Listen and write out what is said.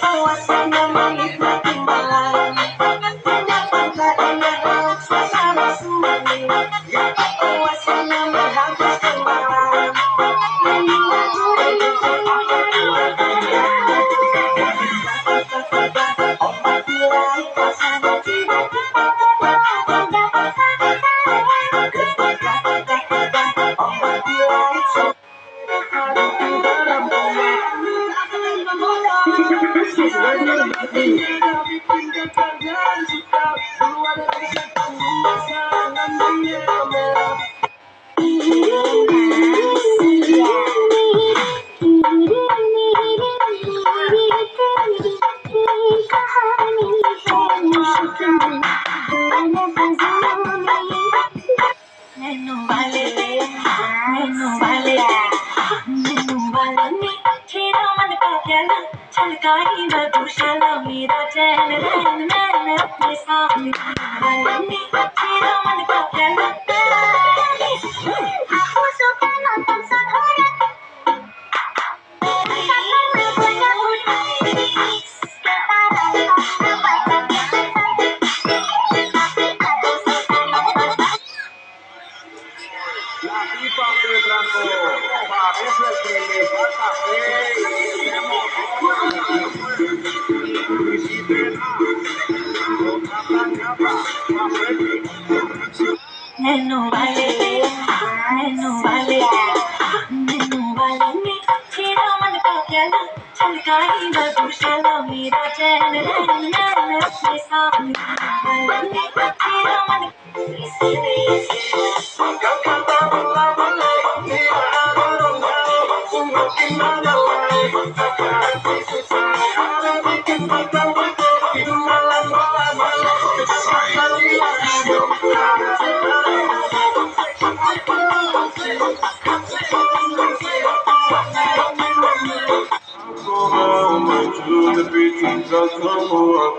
Suasana menikmati malam, dapatlah dengan suasana sunyi. Suasana menghabiskan malam, nyanyi lagu Nenu vale, nenu vale, nenu vale ni chira man ka kehna छलकाई मधुशाला मेरा चैन रैन नैन अपने सामने vale ni chira man ka kehna aku suka nonton Sakura La tipa Petrano parece que le falta fe y nenu vale, nenu vale, nenu vale ni chira man ka kehna छलकाई मधुशाला मेरा चैन रैन नैन अपने सामने vale ni chira man to the beach and just come over.